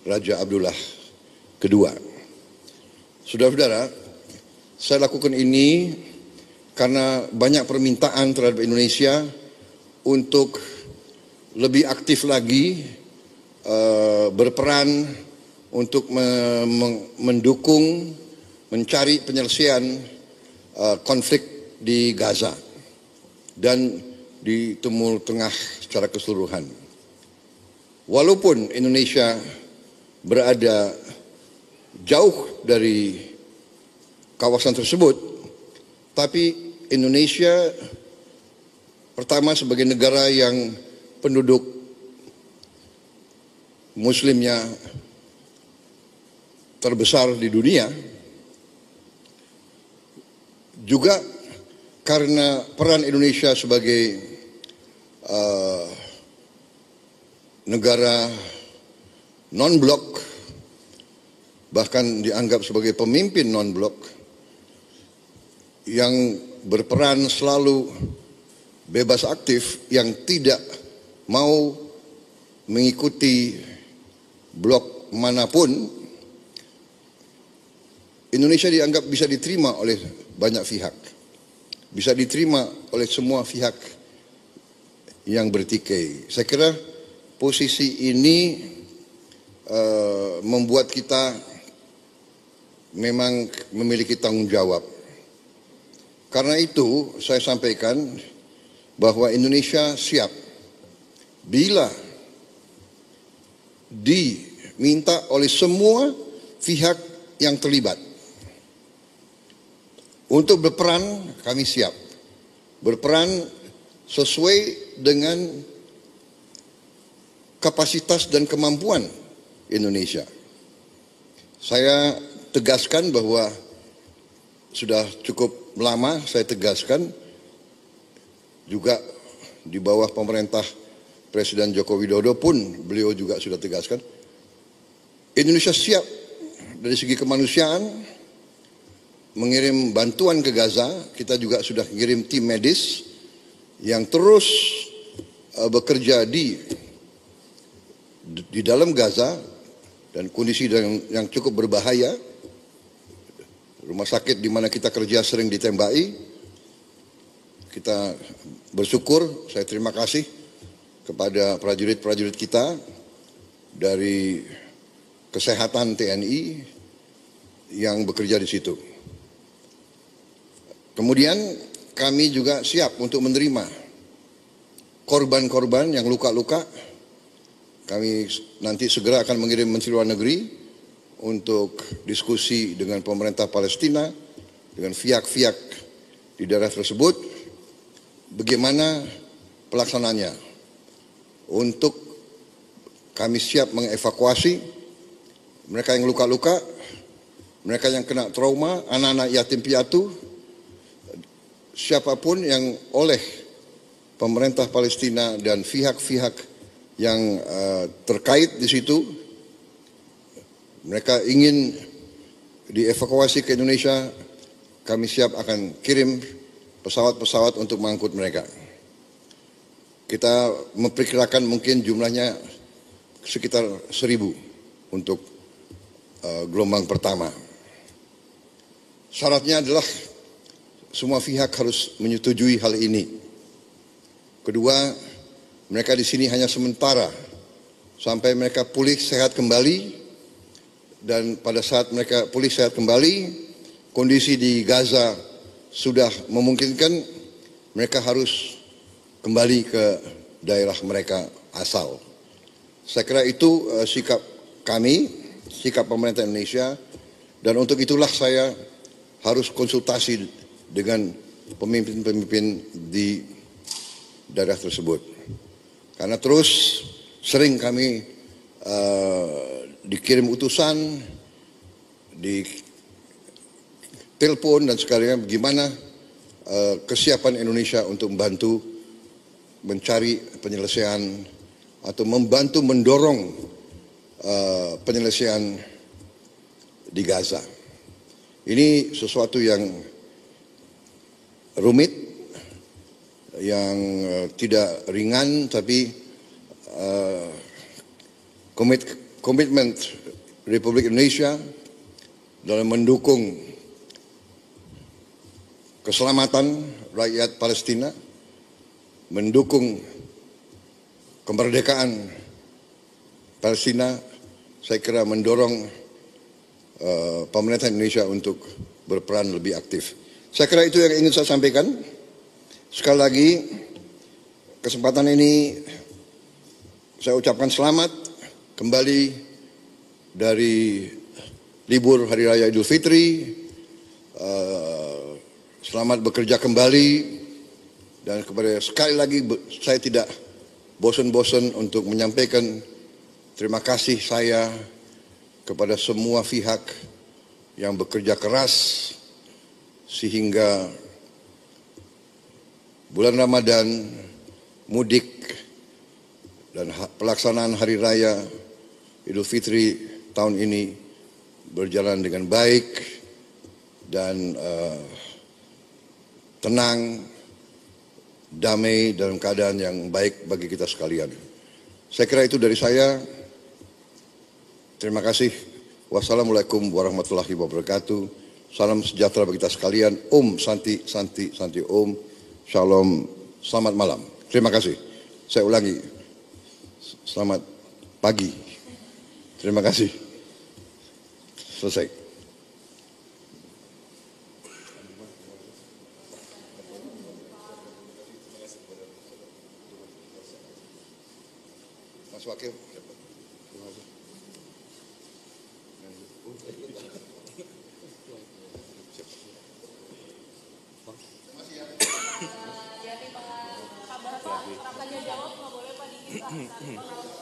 Raja Abdullah II. Saudara-saudara, saya lakukan ini karena banyak permintaan terhadap Indonesia untuk lebih aktif lagi berperan untuk mendukung mencari penyelesaian konflik di Gaza dan di Timur Tengah secara keseluruhan. Walaupun Indonesia berada jauh dari kawasan tersebut, tapi Indonesia pertama sebagai negara yang penduduk Muslimnya terbesar di dunia, juga karena peran Indonesia sebagai negara non-blok, bahkan dianggap sebagai pemimpin non-blok yang berperan selalu bebas aktif, yang tidak mau mengikuti blok manapun. Indonesia dianggap bisa diterima oleh banyak pihak, bisa diterima oleh semua pihak yang bertikai. Saya kira posisi ini membuat kita memang memiliki tanggung jawab. Karena itu saya sampaikan bahwa Indonesia siap bila diminta oleh semua pihak yang terlibat untuk berperan. Kami siap berperan sesuai dengan kapasitas dan kemampuan Indonesia. Saya tegaskan bahwa sudah cukup lama saya tegaskan, juga di bawah pemerintah Presiden Joko Widodo pun beliau juga sudah tegaskan, Indonesia siap dari segi kemanusiaan mengirim bantuan ke Gaza. Kita juga sudah mengirim tim medis yang terus bekerja di dalam Gaza dan kondisi yang cukup berbahaya. Rumah sakit di mana kita kerja sering ditembaki. Kita bersyukur, saya terima kasih kepada prajurit-prajurit kita dari kesehatan TNI yang bekerja di situ. Kemudian kami juga siap untuk menerima korban-korban yang luka-luka. Kami nanti segera akan mengirim Menteri Luar Negeri untuk diskusi dengan pemerintah Palestina, dengan pihak-pihak di daerah tersebut, bagaimana pelaksanaannya. Untuk kami siap mengevakuasi mereka yang luka-luka, mereka yang kena trauma, anak-anak yatim piatu, siapapun yang oleh pemerintah Palestina dan pihak-pihak yang terkait di situ, mereka ingin dievakuasi ke Indonesia, kami siap akan kirim pesawat-pesawat untuk mengangkut mereka. Kita memperkirakan mungkin jumlahnya sekitar 1.000 untuk gelombang pertama. Syaratnya adalah semua pihak harus menyetujui hal ini. Kedua, mereka di sini hanya sementara sampai mereka pulih sehat kembali, dan pada saat mereka pulih sehat kembali, kondisi di Gaza sudah memungkinkan, mereka harus kembali ke daerah mereka asal. Saya kira itu sikap kami, sikap pemerintah Indonesia, dan untuk itulah saya harus konsultasi dengan pemimpin-pemimpin di daerah tersebut. Karena terus sering kami dikirim utusan, di telepon dan sekalian bagaimana kesiapan Indonesia untuk membantu mencari penyelesaian atau membantu mendorong penyelesaian di Gaza. Ini sesuatu yang rumit, yang tidak ringan, tapi komitmen Republik Indonesia dalam mendukung keselamatan rakyat Palestina, mendukung kemerdekaan Palestina. Saya kira mendorong pemerintah Indonesia untuk berperan lebih aktif. Saya kira itu yang ingin saya sampaikan. Sekali lagi, kesempatan ini saya ucapkan selamat kembali dari libur Hari Raya Idul Fitri. Selamat bekerja kembali, dan kepada sekali lagi saya tidak bosan-bosan untuk menyampaikan terima kasih saya kepada semua pihak yang bekerja keras sehingga bulan Ramadan, mudik, dan pelaksanaan Hari Raya Idul Fitri tahun ini berjalan dengan baik dan tenang, damai, dalam keadaan yang baik bagi kita sekalian. Saya kira itu dari saya. Terima kasih. Wassalamualaikum warahmatullahi wabarakatuh. Salam sejahtera bagi kita sekalian. Om Santi, Santi, Santi Om. Shalom. Selamat malam. Terima kasih. Saya ulangi. Selamat pagi. Terima kasih. Selesai. Mas Wakil. Jadi Pak Bapak, jawab nggak boleh Pak Diki Pak.